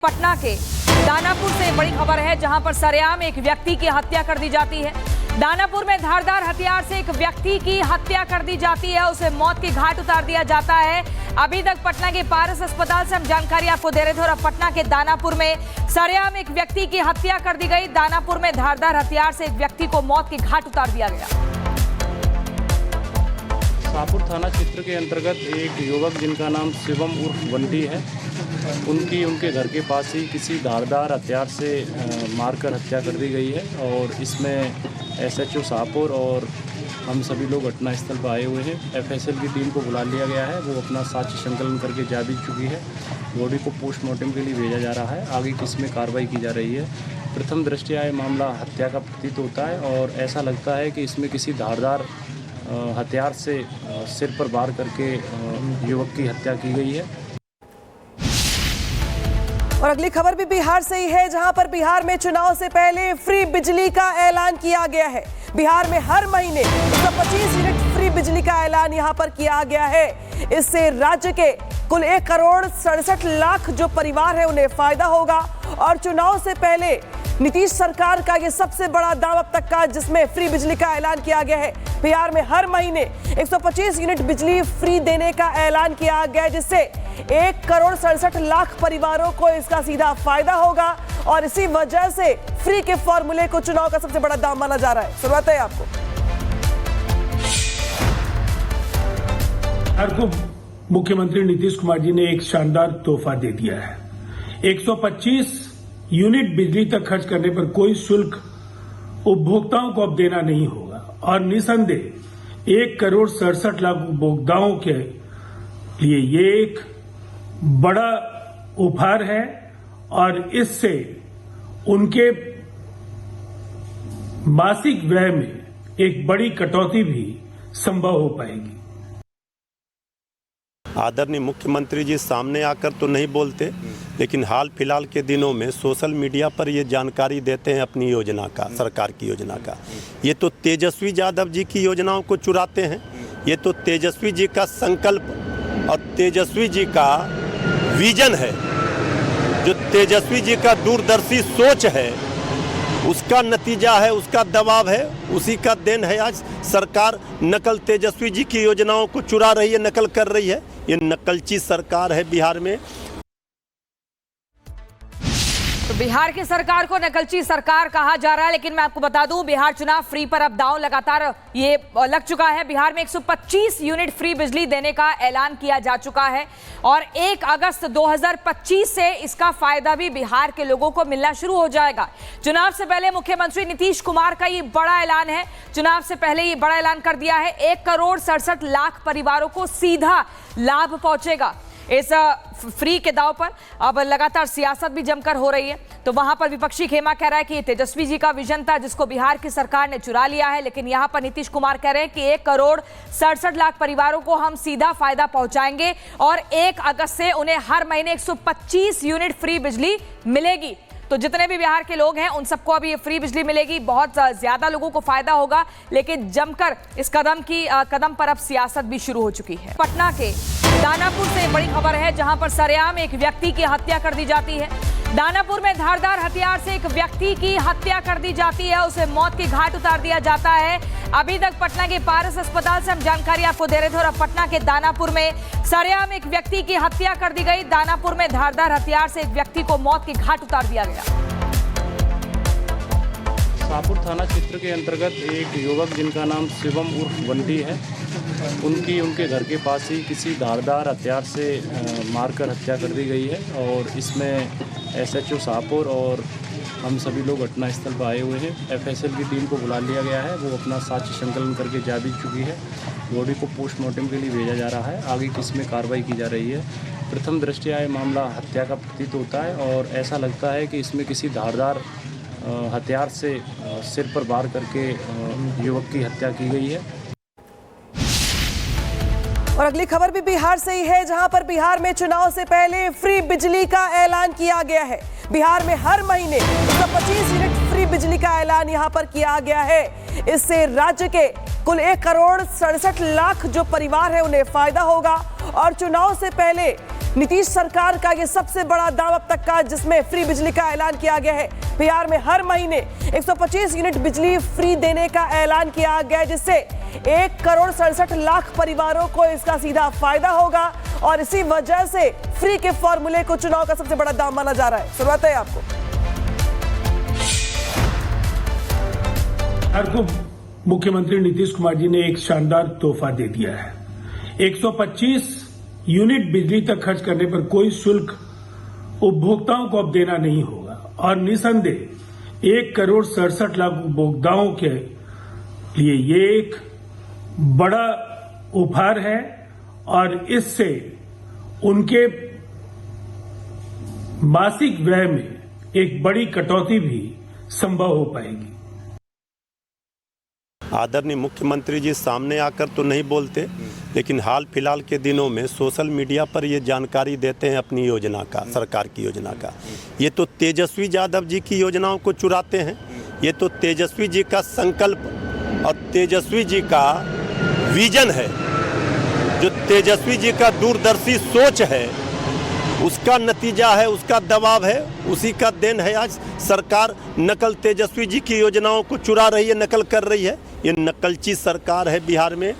पटना के दानापुर से बड़ी खबर है, जहां पर सरेआम एक व्यक्ति की हत्या कर दी जाती है। दानापुर में धारदार हथियार से एक व्यक्ति की हत्या कर दी जाती है, उसे मौत के घाट उतार दिया जाता है। अभी तक पटना के पारस अस्पताल से हम जानकारी आपको दे रहे थे और अब पटना के दानापुर में सरेआम एक व्यक्ति की हत्या कर दी गई। दानापुर में धारदार हथियार से एक व्यक्ति को मौत के घाट उतार दिया गया। शाहपुर थाना क्षेत्र के अंतर्गत एक युवक जिनका नाम शिवम उर्फ बंटी है, उनके घर के पास ही किसी धारदार हथियार से मारकर हत्या कर दी गई है। और इसमें एसएचओ शाहपुर और हम सभी लोग घटनास्थल पर आए हुए हैं। एफएसएल की टीम को बुला लिया गया है, वो अपना साक्ष्य संकलन करके जा भी चुकी है। बॉडी को पोस्टमार्टम के लिए भेजा जा रहा है, आगे किसमें कार्रवाई की जा रही है। प्रथम दृष्टया ये मामला हत्या का प्रतीत होता है और ऐसा लगता है कि इसमें किसी धारदार हथियार से सिर पर वार करके युवक की हत्या की गई है। और अगली खबर भी बिहार से ही है, जहां पर बिहार में चुनाव से पहले फ्री बिजली का ऐलान किया गया है। बिहार में हर महीने 125 यूनिट फ्री बिजली का ऐलान यहां पर किया गया है। इससे राज्य के कुल 1 करोड़ 67 लाख जो परिवार है उन्हें फायदा होगा। और चुनाव से पहले नीतीश सरकार का ये सबसे बड़ा दाव अब तक का, जिसमें फ्री बिजली का ऐलान किया गया है। बिहार में हर महीने 125 यूनिट बिजली फ्री देने का ऐलान किया गया है, जिससे 1 करोड़ 67 लाख परिवारों को इसका सीधा फायदा होगा। और इसी वजह से फ्री के फॉर्मूले को चुनाव का सबसे बड़ा दाव माना जा रहा है। सुनवाते हैं आपको। बिहार को मुख्यमंत्री नीतीश कुमार जी ने एक शानदार तोहफा दे दिया है। 125 यूनिट बिजली तक खर्च करने पर कोई शुल्क उपभोक्ताओं को अब देना नहीं होगा। और निसंदेह 1 करोड़ 67 लाख उपभोक्ताओं के लिए ये एक बड़ा उपहार है और इससे उनके मासिक व्यय में एक बड़ी कटौती भी संभव हो पाएगी। आदरणीय मुख्यमंत्री जी सामने आकर तो नहीं बोलते, लेकिन हाल फिलहाल के दिनों में सोशल मीडिया पर ये जानकारी देते हैं अपनी योजना का, सरकार की योजना का। ये तो तेजस्वी यादव जी की योजनाओं को चुराते हैं। ये तो तेजस्वी जी का संकल्प और तेजस्वी जी का विजन है, जो तेजस्वी जी का दूरदर्शी सोच है, उसका नतीजा है, उसका दबाव है, उसी का देन है। आज सरकार नकल तेजस्वी जी की योजनाओं को चुरा रही है, नकल कर रही है। ये नकलची सरकार है बिहार में। तो बिहार की सरकार को नकलची सरकार कहा जा रहा है, लेकिन मैं आपको बता दूं, बिहार चुनाव फ्री पर अब दांव लगातार ये लग चुका है। बिहार में 125 यूनिट फ्री बिजली देने का ऐलान किया जा चुका है और 1 अगस्त 2025 से इसका फायदा भी बिहार के लोगों को मिलना शुरू हो जाएगा। चुनाव से पहले मुख्यमंत्री नीतीश कुमार का ये बड़ा ऐलान है। चुनाव से पहले ये बड़ा ऐलान कर दिया है, 1 करोड़ 67 लाख परिवारों को सीधा लाभ पहुंचेगा इस फ्री के दाव पर। अब लगातार सियासत भी जमकर हो रही है, तो वहां पर विपक्षी खेमा कह रहा है कि ये तेजस्वी जी का विजन था, जिसको बिहार की सरकार ने चुरा लिया है। लेकिन यहां पर नीतीश कुमार कह रहे हैं कि 1 करोड़ 67 लाख परिवारों को हम सीधा फायदा पहुंचाएंगे और 1 अगस्त से उन्हें हर महीने 125 यूनिट फ्री बिजली मिलेगी। तो जितने भी बिहार के लोग हैं उन सबको अभी ये फ्री बिजली मिलेगी। बहुत ज्यादा लोगों को फायदा होगा, लेकिन जमकर इस कदम पर अब सियासत भी शुरू हो चुकी है। पटना के दानापुर से बड़ी खबर है, जहां पर सरेआम एक व्यक्ति की हत्या कर दी जाती है। दानापुर में धारदार हथियार से एक व्यक्ति की हत्या कर दी जाती है, उसे मौत के घाट उतार दिया जाता है। अभी तक पटना के पारस अस्पताल से हम जानकारी आपको दे रहे थे और अब पटना के दानापुर में सरेआम एक व्यक्ति की हत्या कर दी गई। दानापुर में धारदार हथियार से एक व्यक्ति को मौत के घाट उतार दिया गया। शाहपुर थाना क्षेत्र के अंतर्गत एक युवक जिनका नाम शिवम उर्फ बंटी है, उनके घर के पास ही किसी धारदार हथियार से मारकर हत्या कर दी गई है। और इसमें एसएचओ शाहपुर और हम सभी लोग घटनास्थल पर आए हुए हैं। एफएसएल की टीम को बुला लिया गया है, वो अपना साक्ष्य संकलन करके जा भी चुकी है। बॉडी को पोस्टमार्टम के लिए भेजा जा रहा है, आगे किसमें कार्रवाई की जा रही है। प्रथम दृष्टया ये मामला हत्या का प्रतीत होता है और ऐसा लगता है कि इसमें किसी धारदार हथियार से सिर पर वार करके युवक की हत्या की गई है। और अगली खबर भी बिहार से ही है, जहां पर बिहार में चुनाव से पहले फ्री बिजली का ऐलान किया गया है। बिहार में हर महीने 125 यूनिट फ्री बिजली का ऐलान यहां पर किया गया है। इससे राज्य के कुल 1 करोड़ 67 लाख जो परिवार है उन्हें फायदा होगा। और चुनाव से पहले नीतीश सरकार का ये सबसे बड़ा दाव अब तक का, जिसमें फ्री बिजली का ऐलान किया गया है। बिहार में हर महीने 125 यूनिट बिजली फ्री देने का ऐलान किया गया है, जिससे 1,67,00,000 परिवारों को इसका सीधा फायदा होगा और इसी वजह से फ्री के फॉर्मूले को चुनाव का सबसे बड़ा दाव माना जा रहा है। सुनवाते हैं आपको। को मुख्यमंत्री नीतीश कुमार जी ने एक शानदार तोहफा दे दिया है। 125 यूनिट बिजली तक खर्च करने पर कोई शुल्क उपभोक्ताओं को अब देना नहीं होगा और निसंदेह 1,67,00,000 उपभोक्ताओं के लिए ये एक बड़ा उपहार है और इससे उनके मासिक व्यय में एक बड़ी कटौती भी संभव हो पाएगी। आदरणीय मुख्यमंत्री जी सामने आकर तो नहीं बोलते, लेकिन हाल फिलहाल के दिनों में सोशल मीडिया पर ये जानकारी देते हैं अपनी योजना का, सरकार की योजना का। ये तो तेजस्वी यादव जी की योजनाओं को चुराते हैं। ये तो तेजस्वी जी का संकल्प और तेजस्वी जी का विजन है, जो तेजस्वी जी का दूरदर्शी सोच है, उसका नतीजा है, उसका दबाव है, उसी का देन है। आज सरकार नकल तेजस्वी जी की योजनाओं को चुरा रही है, नकल कर रही है। ये नकलची सरकार है बिहार में।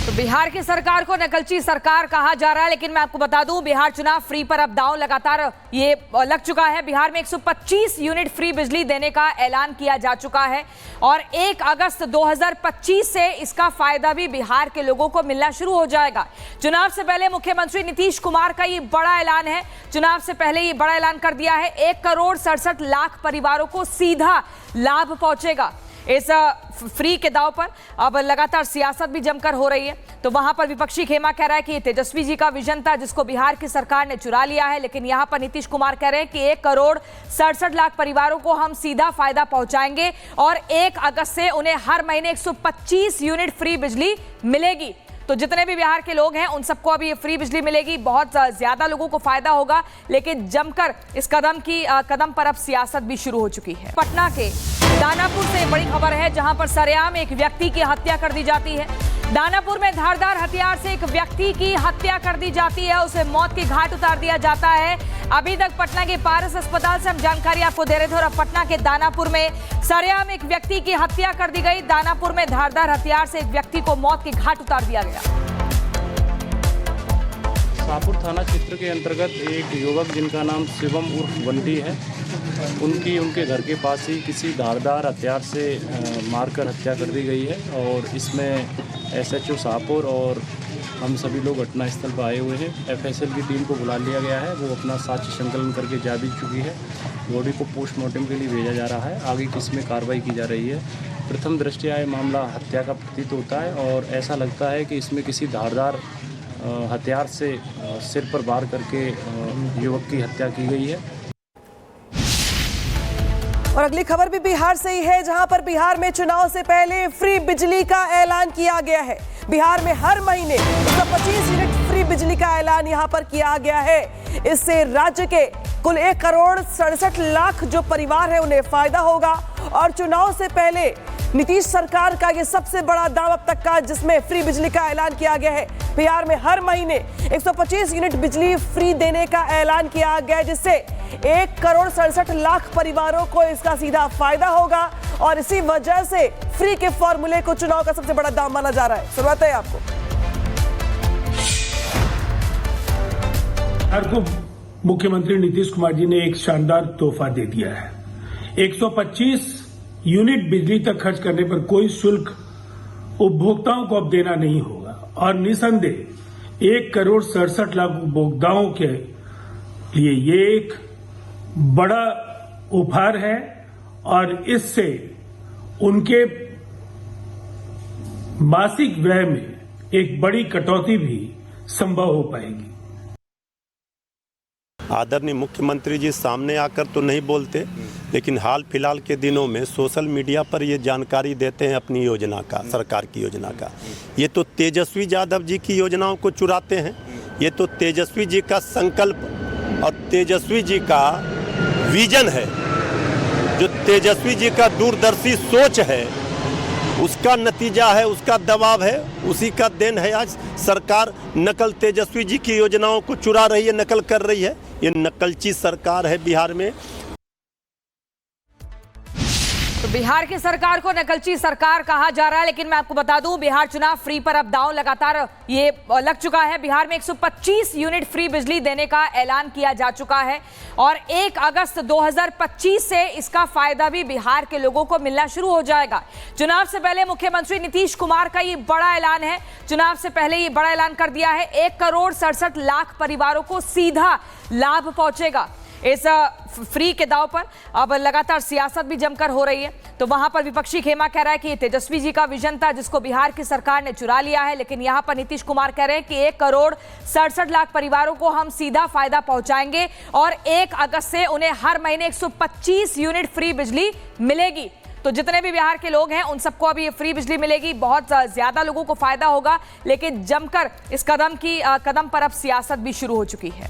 तो बिहार की सरकार को नकलची सरकार कहा जा रहा है, लेकिन मैं आपको बता दूं बिहार चुनाव फ्री पर अब दांव लगातार ये लग चुका है। बिहार में 125 यूनिट फ्री बिजली देने का ऐलान किया जा चुका है और 1 अगस्त 2025 से इसका फायदा भी बिहार के लोगों को मिलना शुरू हो जाएगा। चुनाव से पहले मुख्यमंत्री नीतीश कुमार का ये बड़ा ऐलान है। चुनाव से पहले ये बड़ा ऐलान कर दिया है, 1,67,00,000 परिवारों को सीधा लाभ पहुंचेगा। इस फ्री के दाव पर अब लगातार सियासत भी जमकर हो रही है। तो वहां पर विपक्षी खेमा कह रहा है कि ये तेजस्वी जी का विजन था, जिसको बिहार की सरकार ने चुरा लिया है, लेकिन यहां पर नीतीश कुमार कह रहे हैं कि 1,67,00,000 परिवारों को हम सीधा फायदा पहुंचाएंगे और 1 अगस्त से उन्हें हर महीने 125 यूनिट फ्री बिजली मिलेगी। तो जितने भी बिहार के लोग हैं उन सबको अभी ये फ्री बिजली मिलेगी। बहुत ज्यादा लोगों को फायदा होगा, लेकिन जमकर इस कदम पर अब सियासत भी शुरू हो चुकी है। पटना के दानापुर से बड़ी खबर है, जहां पर सरेआम एक व्यक्ति की हत्या कर दी जाती है। दानापुर में धारदार हथियार से एक व्यक्ति की हत्या कर दी जाती है, उसे मौत के घाट उतार दिया जाता है। अभी तक पटना के पारस अस्पताल से हम जानकारी आपको दे रहे थे और अब पटना के दानापुर में सरेआम एक व्यक्ति की हत्या कर दी गई। दानापुर में धारदार हथियार से एक व्यक्ति को मौत के घाट उतार दिया गया। शाहपुर थाना क्षेत्र के अंतर्गत एक युवक जिनका नाम शिवम उर्फ बंटी है, उनके घर के पास ही किसी धारदार हथियार से मारकर हत्या कर दी गई है और इसमें SHO शाहपुर और हम सभी लोग घटनास्थल पर आए हुए हैं। FSL की टीम को बुला लिया गया है, वो अपना साक्ष्य संकलन करके जा भी चुकी है। बॉडी को पोस्टमार्टम के लिए भेजा जा रहा है, आगे किसमें कार्रवाई की जा रही है। प्रथम दृष्टया ये मामला हत्या का प्रतीत होता है और ऐसा लगता है कि इसमें किसी धारदार हथियार से सिर पर वार करके युवक की हत्या की गई है। और अगली खबर भी बिहार से ही है, जहां पर बिहार में चुनाव से पहले फ्री बिजली का ऐलान किया गया है। बिहार में हर महीने 125 यूनिट फ्री बिजली का ऐलान यहां पर किया गया है। इससे राज्य के कुल 1,67,00,000 जो परिवार है उन्हें फायदा होगा और चुनाव से पहले नीतीश सरकार का ये सबसे बड़ा दाव अब तक का, जिसमें फ्री बिजली का ऐलान किया गया है। बिहार में हर महीने 125 यूनिट बिजली फ्री देने का ऐलान किया गया है, जिससे 1,67,00,000 परिवारों को इसका सीधा फायदा होगा और इसी वजह से फ्री के फॉर्मूले को चुनाव का सबसे बड़ा दाव माना जा रहा है। सुनवाते हैं आपको। मुख्यमंत्री नीतीश कुमार जी ने एक शानदार तोहफा दे दिया है। 125 यूनिट बिजली तक खर्च करने पर कोई शुल्क उपभोक्ताओं को अब देना नहीं होगा और निसंदेह 1,67,00,000 उपभोक्ताओं के लिए ये एक बड़ा उपहार है और इससे उनके मासिक व्यय में एक बड़ी कटौती भी संभव हो पाएगी। आदरणीय मुख्यमंत्री जी सामने आकर तो नहीं बोलते, लेकिन हाल फिलहाल के दिनों में सोशल मीडिया पर ये जानकारी देते हैं अपनी योजना का, सरकार की योजना का। ये तो तेजस्वी यादव जी की योजनाओं को चुराते हैं। ये तो तेजस्वी जी का संकल्प और तेजस्वी जी का विजन है, जो तेजस्वी जी का दूरदर्शी सोच है, उसका नतीजा है, उसका दबाव है, उसी का देन है। आज सरकार नकल तेजस्वी जी की योजनाओं को चुरा रही है, नकल कर रही है। ये नकलची सरकार है बिहार में। तो बिहार की सरकार को नकलची सरकार कहा जा रहा है, लेकिन मैं आपको बता दूं बिहार चुनाव फ्री पर अब दांव लगातार ये लग चुका है। बिहार में 125 यूनिट फ्री बिजली देने का ऐलान किया जा चुका है और 1 अगस्त 2025 से इसका फायदा भी बिहार के लोगों को मिलना शुरू हो जाएगा। चुनाव से पहले मुख्यमंत्री नीतीश कुमार का ये बड़ा ऐलान है। चुनाव से पहले ये बड़ा ऐलान कर दिया है, 1,67,00,000 परिवारों को सीधा लाभ पहुंचेगा। इस फ्री के दाव पर अब लगातार सियासत भी जमकर हो रही है। तो वहां पर विपक्षी खेमा कह रहा है कि ये तेजस्वी जी का विजन था जिसको बिहार की सरकार ने चुरा लिया है, लेकिन यहां पर नीतीश कुमार कह रहे हैं कि 1,67,00,000 परिवारों को हम सीधा फायदा पहुंचाएंगे और 1 अगस्त से उन्हें हर महीने 125 यूनिट फ्री बिजली मिलेगी। तो जितने भी बिहार के लोग हैं उन सबको अभी ये फ्री बिजली मिलेगी। बहुत ज्यादा लोगों को फायदा होगा, लेकिन जमकर इस कदम पर अब सियासत भी शुरू हो चुकी है।